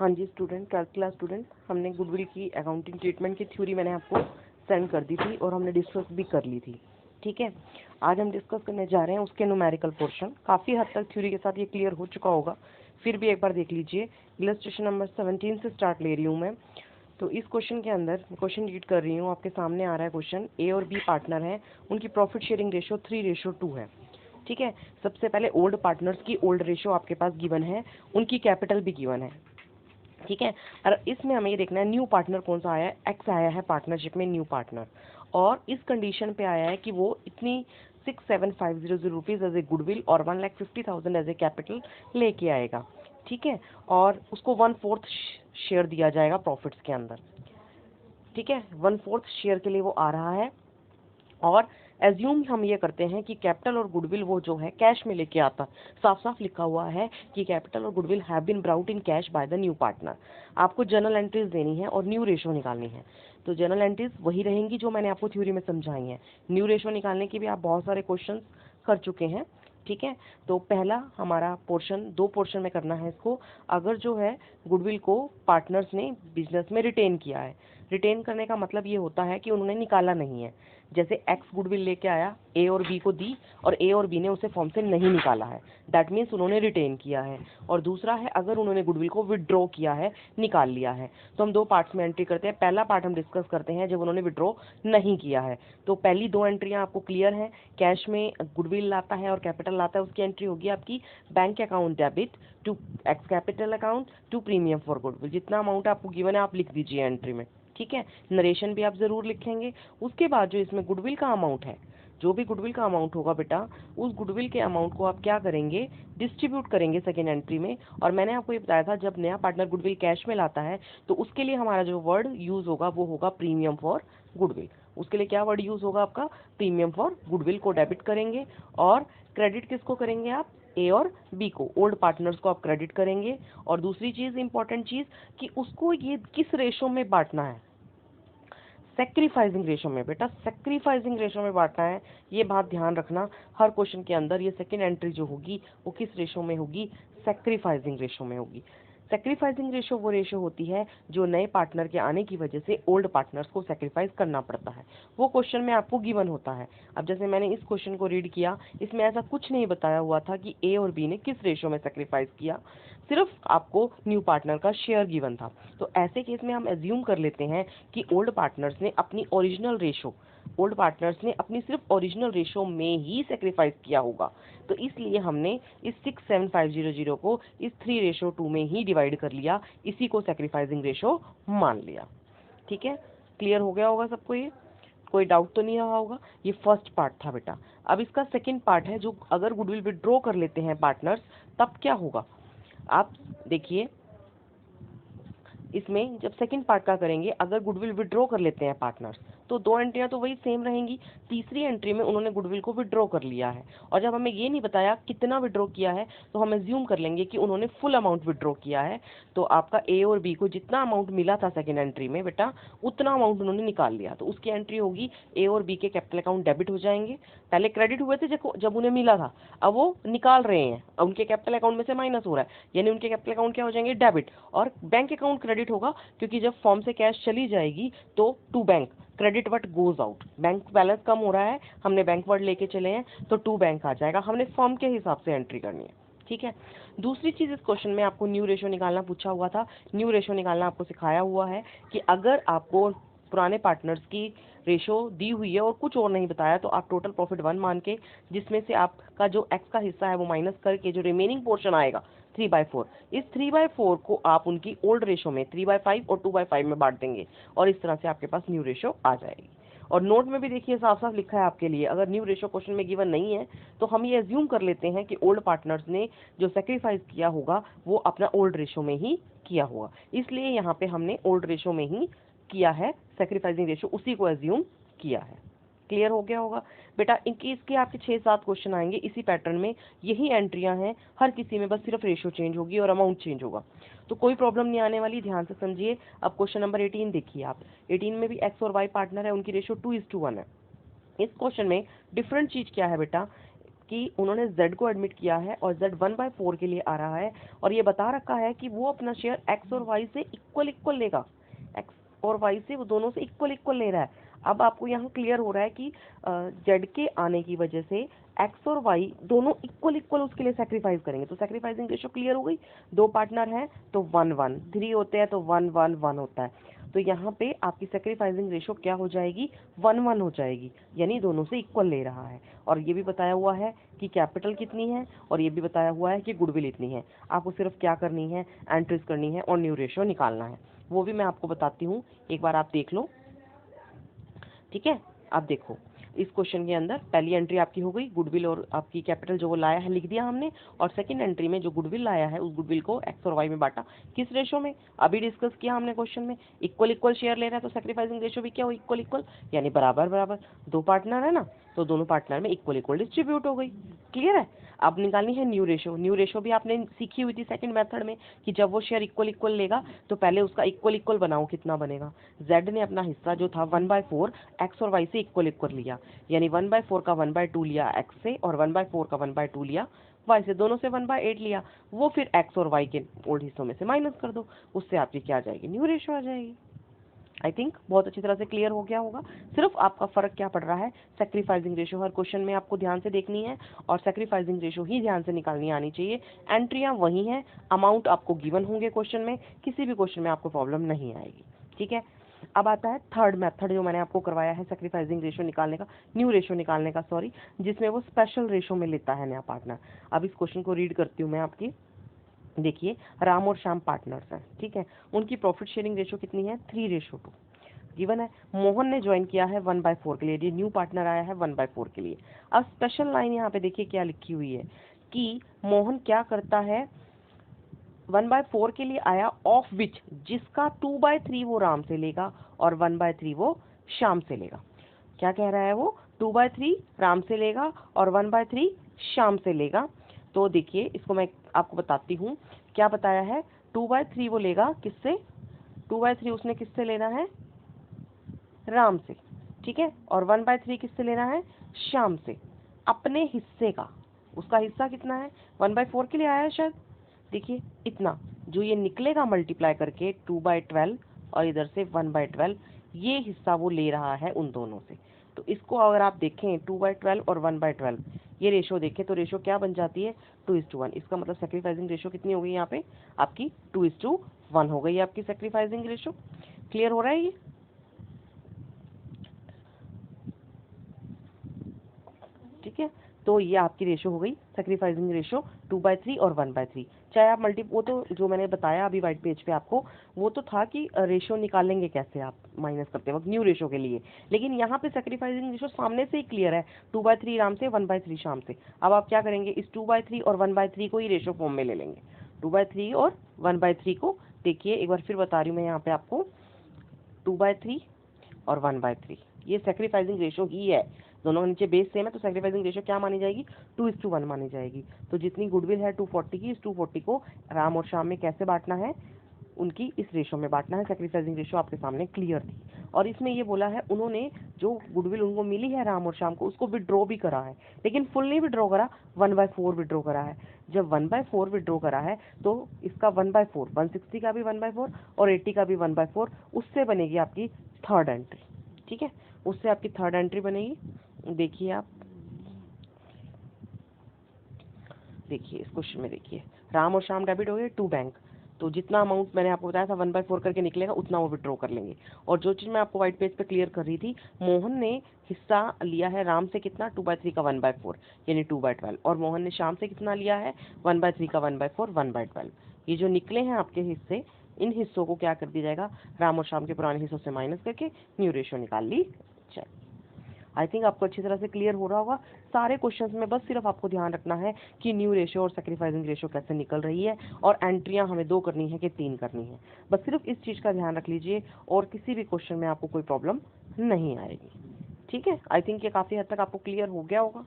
हाँ जी student, 12th class student, हमने goodwill की अकाउंटिंग ट्रीटमेंट की थ्योरी मैंने आपको सेंड कर दी थी और हमने डिस्कस भी कर ली थी। ठीक है, आज हम डिस्कस करने जा रहे हैं उसके न्यूमेरिकल पोर्शन। काफ़ी हद तक थ्योरी के साथ ये क्लियर हो चुका होगा, फिर भी एक बार देख लीजिए। इलस्ट्रेशन नंबर 17 से स्टार्ट ले रही हूँ मैं। तो इस क्वेश्चन के अंदर क्वेश्चन रीड कर रही हूँ, आपके सामने आ रहा है क्वेश्चन। ए और बी पार्टनर हैं, उनकी प्रॉफिट शेयरिंग रेशो 3:2 है। ठीक है, सबसे पहले ओल्ड पार्टनर्स की ओल्ड रेशो आपके पास गिवन है, उनकी कैपिटल भी गिवन है। ठीक है, और इसमें हमें ये देखना है न्यू पार्टनर कौन सा आया है। एक्स आया है पार्टनरशिप में न्यू पार्टनर, और इस कंडीशन पे आया है कि वो इतनी 6,750 रुपीज़ एज ए गुडविल और 1,50,000 एज ए कैपिटल लेके आएगा। ठीक है, और उसको 1/4 शेयर दिया जाएगा प्रॉफिट्स के अंदर। ठीक है, 1/4 शेयर के लिए वो आ रहा है। और एज्यूम हम ये करते हैं कि कैपिटल और गुडविल वो जो है कैश में लेके आता। साफ साफ लिखा हुआ है कि कैपिटल और goodwill have been brought in cash by the new partner. आपको जर्नल एंट्रीज देनी है और न्यू रेशो निकालनी है। तो जर्नल एंट्रीज वही रहेंगी जो मैंने आपको थ्योरी में समझाई हैं। न्यू रेशो निकालने के भी आप बहुत सारे क्वेश्चन कर चुके हैं। ठीक है, तो पहला हमारा पोर्शन, 2 पोर्शन में करना है इसको। अगर जो है गुडविल को पार्टनर्स ने बिजनेस में रिटेन किया है, रिटेन करने का मतलब ये होता है कि उन्होंने निकाला नहीं है। जैसे एक्स गुडविल लेके आया, ए और बी को दी, और ए और बी ने उसे फॉर्म से नहीं निकाला है, दैट मीन्स उन्होंने रिटेन किया है। और दूसरा है अगर उन्होंने गुडविल को विड्रॉ किया है, निकाल लिया है। तो हम 2 पार्ट्स में एंट्री करते हैं। पहला पार्ट हम डिस्कस करते हैं जब उन्होंने विड्रॉ नहीं किया है। तो पहली 2 एंट्रियां आपको क्लियर हैं। कैश में गुडविल लाता है और कैपिटल लाता है, उसकी एंट्री होगी आपकी bank account debit to X capital account to premium for goodwill. जितना अमाउंट आपको गिवन है आप लिख दीजिए एंट्री में। ठीक है, नरेशन भी आप जरूर लिखेंगे। उसके बाद जो इसमें गुडविल का अमाउंट है, जो भी गुडविल का अमाउंट होगा बेटा, उस गुडविल के अमाउंट को आप क्या करेंगे, डिस्ट्रीब्यूट करेंगे सेकेंड एंट्री में। और मैंने आपको ये बताया था जब नया पार्टनर गुडविल कैश में लाता है तो उसके लिए हमारा जो वर्ड यूज होगा वो होगा प्रीमियम फॉर गुडविल। उसके लिए क्या वर्ड यूज होगा आपका, प्रीमियम फॉर गुडविल को डेबिट करेंगे। और क्रेडिट किसको करेंगे आप, ए और बी को, ओल्ड पार्टनर्स को आप क्रेडिट करेंगे। और दूसरी चीज, इंपॉर्टेंट चीज, कि उसको ये किस रेशो में बांटना है, सेक्रीफाइसिंग रेशो में। बेटा सेक्रीफाइसिंग रेशो में बांटना है, ये बात ध्यान रखना। हर क्वेश्चन के अंदर ये सेकेंड एंट्री जो होगी वो किस रेशो में होगी, सेक्रीफाइसिंग रेशो में होगी। सेक्रीफाइसिंग रेशो वो रेशो होती है जो नए पार्टनर के आने की वजह से ओल्ड पार्टनर्स को सेक्रीफाइस करना पड़ता है। वो क्वेश्चन में आपको गिवन होता है। अब जैसे मैंने इस क्वेश्चन को रीड किया, इसमें ऐसा कुछ नहीं बताया हुआ था कि ए और बी ने किस रेशो में सेक्रीफाइस किया, सिर्फ आपको न्यू पार्टनर का शेयर गिवन था। तो ऐसे केस में हम एज्यूम कर लेते हैं कि ओल्ड पार्टनर्स ने अपनी ओरिजिनल रेशो, ओल्ड पार्टनर्स ने अपनी सिर्फ ओरिजिनल रेशो में ही सेक्रीफाइस किया होगा। तो इसलिए हमने इस 67500 को इस 3:2 में ही डिवाइड कर लिया, इसी को सेक्रीफाइसिंग रेशो मान लिया। ठीक है, क्लियर हो गया होगा सबको, ये कोई डाउट तो नहीं रहा होगा। ये फर्स्ट पार्ट था बेटा। अब इसका सेकंड पार्ट है जो अगर गुडविल विड्रॉ कर लेते हैं पार्टनर्स तब क्या होगा। आप देखिए, इसमें जब सेकंड पार्ट का करेंगे, अगर गुडविल विड्रॉ कर लेते हैं पार्टनर्स तो 2 एंट्रियां तो वही सेम रहेंगी। तीसरी एंट्री में उन्होंने गुडविल को विड्रॉ कर लिया है, और जब हमें ये नहीं बताया कितना विड्रॉ किया है तो हम एज्यूम कर लेंगे कि उन्होंने फुल अमाउंट विड्रॉ किया है। तो आपका ए और बी को जितना अमाउंट मिला था सेकंड एंट्री में बेटा, उतना अमाउंट उन्होंने निकाल लिया। तो उसकी एंट्री होगी ए और बी के कैपिटल अकाउंट डेबिट हो जाएंगे। पहले क्रेडिट हुए थे जब उन्हें मिला था, अब वो निकाल रहे हैं, उनके कैपिटल अकाउंट में से माइनस हो रहा है, यानी उनके कैपिटल अकाउंट क्या हो जाएंगे, डेबिट। और बैंक अकाउंट क्रेडिट होगा, क्योंकि जब फॉर्म से कैश चली जाएगी तो to bank, credit what goes out, bank balance कम हो रहा है, हमने बैंक वर्ड लेके चले हैं तो टू बैंक आ जाएगा। हमने फॉर्म के हिसाब से एंट्री करनी है। ठीक है, दूसरी चीज, इस क्वेश्चन में आपको न्यू रेशो निकालना पूछा हुआ था। न्यू रेशो निकालना आपको सिखाया हुआ है कि अगर आपको पुराने पार्टनर्स की रेशो दी हुई है और कुछ और नहीं बताया तो आप टोटल प्रॉफिट 1 मान के, जिसमें से आपका जो एक्स का हिस्सा है वो माइनस करके जो रिमेनिंग पोर्शन आएगा 3/4, इस 3/4 को आप उनकी ओल्ड रेशो में 3/5 और 2/5 में बांट देंगे, और इस तरह से आपके पास न्यू रेशो आ जाएगी। और नोट में भी देखिए साफ साफ लिखा है आपके लिए, अगर न्यू रेशो क्वेश्चन में गिवन नहीं है तो हम ये एज्यूम कर लेते हैं कि ओल्ड पार्टनर्स ने जो सेक्रीफाइस किया होगा वो अपना ओल्ड रेशो में ही किया होगा, इसलिए यहाँ पे हमने ओल्ड रेशो में ही किया है, सेक्रीफाइसिंग रेशो उसी को एज्यूम किया है। क्लियर हो गया होगा बेटा। इनके इसके आपके 6-7 क्वेश्चन आएंगे इसी पैटर्न में, यही एंट्रियां हैं, हर किसी में बस सिर्फ रेशो चेंज होगी और अमाउंट चेंज होगा, तो कोई प्रॉब्लम नहीं आने वाली, ध्यान से समझिए। अब क्वेश्चन नंबर 18 देखिए आप। 18 में भी एक्स और वाई पार्टनर है, उनकी रेशो 2:1 है। इस क्वेश्चन में डिफरेंट चीज क्या है बेटा, कि उन्होंने Z को एडमिट किया है और Z 1/4 के लिए आ रहा है और ये बता रखा है कि वो अपना शेयर X और Y से इक्वल लेगा, X और Y से वो दोनों से इक्वल ले रहा है। अब आपको यहाँ क्लियर हो रहा है कि Z के आने की वजह से X और Y दोनों इक्वल उसके लिए सेक्रीफाइस करेंगे, तो सेक्रीफाइसिंग रेशो क्लियर हो गई। 2 पार्टनर हैं तो 1-1, 3 होते हैं तो 1-1-1 होता है, तो यहाँ पे आपकी सेक्रीफाइसिंग रेशो क्या हो जाएगी, 1-1 हो जाएगी, यानी दोनों से इक्वल ले रहा है। और ये भी बताया हुआ है कि कैपिटल कितनी है और ये भी बताया हुआ है कि गुडविल इतनी है। आपको सिर्फ क्या करनी है, एंट्रीज करनी है और न्यू रेशो निकालना है, वो भी मैं आपको बताती हूँ, एक बार आप देख लो। ठीक है, आप देखो इस क्वेश्चन के अंदर पहली एंट्री आपकी हो गई, गुडविल और आपकी कैपिटल जो वो लाया है लिख दिया हमने, और सेकंड एंट्री में जो गुडविल लाया है उस गुडविल को एक्स और वाई में बांटा, किस रेशो में, अभी डिस्कस किया हमने क्वेश्चन में, इक्वल शेयर ले रहा है तो सेक्रीफाइसिंग रेशो भी क्या हो, इक्वल, यानी बराबर। 2 पार्टनर है ना, तो दोनों पार्टनर में इक्वल डिस्ट्रीब्यूट हो गई। क्लियर है। अब निकालनी है न्यू रेशो भी आपने सीखी हुई थी सेकंड मेथड में कि जब वो शेयर इक्वल लेगा तो पहले उसका इक्वल बनाओ, कितना बनेगा, Z ने अपना हिस्सा जो था 1/4 X और Y से इक्वल लिया, यानी 1/4 का 1/2 लिया X से और 1/4 का 1/2 लिया Y से, दोनों से 1/8 लिया, वो फिर X और Y के ओल्ड हिस्सों में से माइनस कर दो, उससे आपकी क्या आ जाएगी, न्यू रेशो आ जाएगी। आई थिंक बहुत अच्छी तरह से क्लियर हो गया होगा। सिर्फ आपका फर्क क्या पड़ रहा है, सेक्रीफाइसिंग रेशो हर क्वेश्चन में आपको ध्यान से देखनी है और सेक्रीफाइसिंग रेशो ही ध्यान से निकालनी आनी चाहिए। एंट्रियां वही हैं, अमाउंट आपको गिवन होंगे क्वेश्चन में, किसी भी क्वेश्चन में आपको प्रॉब्लम नहीं आएगी। ठीक है, अब आता है थर्ड मेथड जो मैंने आपको करवाया है सेक्रीफाइसिंग रेशो निकालने का, न्यू रेशो निकालने का सॉरी, जिसमें वो स्पेशल रेशो में लेता है नया पार्टनर। अब इस क्वेश्चन को रीड करती हूँ मैं आपकी, देखिए राम और श्याम पार्टनर्स हैं, ठीक है, उनकी प्रॉफिट शेयरिंग रेशो कितनी है, 3:2 गिवन है। मोहन ने ज्वाइन किया है 1/4 के लिए, ये न्यू पार्टनर आया है 1/4 के लिए। अब स्पेशल लाइन यहाँ पे देखिए क्या लिखी हुई है कि मोहन क्या करता है, 1/4 के लिए आया, ऑफ विच जिसका 2/3 वो राम से लेगा और 1/3 वो श्याम से लेगा। क्या कह रहा है वो, 2/3 राम से लेगा और 1/3 श्याम से लेगा। तो देखिए इसको मैं आपको बताती हूँ क्या बताया है, 2/3 वो लेगा किससे, 2/3 उसने किससे लेना है, राम से, ठीक है, और 1/3 किससे लेना है, श्याम से, अपने हिस्से का। उसका हिस्सा कितना है, 1/4 के लिए आया है शायद, देखिए इतना जो ये निकलेगा मल्टीप्लाई करके 2/12 और इधर से 1/12, ये हिस्सा वो ले रहा है उन दोनों से। तो इसको अगर आप देखें 2/12 और 1/12 ये रेशो देखें तो रेशो क्या बन जाती है, 2:1। इसका मतलब सेक्रीफाइसिंग रेशो कितनी हो गई यहाँ पे आपकी, 2:1 हो गई आपकी सेक्रीफाइसिंग रेशो। क्लियर हो रहा है ये, ठीक है। तो ये आपकी रेशो हो गई सेक्रीफाइसिंग रेशो 2/3 और 1/3। चाहे आप वो तो जो मैंने बताया अभी व्हाइट पेज पे आपको, वो तो था कि रेशो निकालेंगे कैसे आप माइनस करते वक्त न्यू रेशो के लिए, लेकिन यहाँ पे सेक्रीफाइसिंग रेशो सामने से ही क्लियर है, 2/3 राम से 1/3 शाम से। अब आप क्या करेंगे, इस 2/3 और 1/3 को ही रेशो फॉर्म में ले लेंगे, 2/3 और 1/3 को। देखिए एक बार फिर बता रही हूँ मैं यहाँ पे आपको, 2/3 और 1/3 ये सेक्रीफाइसिंग रेशो ही है, दोनों के नीचे बेस सेम है, तो सेक्रीफाइसिंग रेशो क्या मानी जाएगी, 2:1 मानी जाएगी। तो जितनी गुडविल है 240 की, इस 240 को राम और श्याम में कैसे बांटना है, उनकी इस रेशो में बांटना है। सेक्रीफाइसिंग रेशो आपके सामने क्लियर थी, और इसमें ये बोला है उन्होंने जो गुडविल उनको मिली है राम और श्याम को, उसको विड्रॉ भी करा है, लेकिन फुल नहीं विड्रॉ करा, 1/4 विड्रॉ करा है। जब 1/4 विड्रॉ करा है तो इसका 1/4, 160 का भी 1/4 और 80 का भी 1/4, उससे बनेगी आपकी थर्ड एंट्री, ठीक है, उससे आपकी थर्ड एंट्री बनेगी। देखिए आप, देखिए इस क्वेश्चन में देखिए, राम और श्याम डेबिट हो गए टू बैंक, तो जितना अमाउंट मैंने आपको बताया था 1/4 करके निकलेगा उतना वो विड्रॉ कर लेंगे। और जो चीज़ मैं आपको व्हाइट पेज पे क्लियर कर रही थी, मोहन ने हिस्सा लिया है राम से कितना, 2/3 का 1/4 यानी 2/12, और मोहन ने श्याम से कितना लिया है, 1/3 का 1/4 1/12। ये जो निकले हैं आपके हिस्से, इन हिस्सों को क्या कर दिया जाएगा, राम और श्याम के पुराने हिस्सों से माइनस करके न्यू रेशो निकाल ली जाए। आई थिंक आपको अच्छी तरह से क्लियर हो रहा होगा सारे क्वेश्चंस में। बस सिर्फ आपको ध्यान रखना है कि न्यू रेशो और सेक्रीफाइसिंग रेशो कैसे निकल रही है, और एंट्रियां हमें 2 करनी है कि 3 करनी है, बस सिर्फ इस चीज़ का ध्यान रख लीजिए और किसी भी क्वेश्चन में आपको कोई प्रॉब्लम नहीं आएगी। ठीक है, आई थिंक ये काफ़ी हद तक आपको क्लियर हो गया होगा।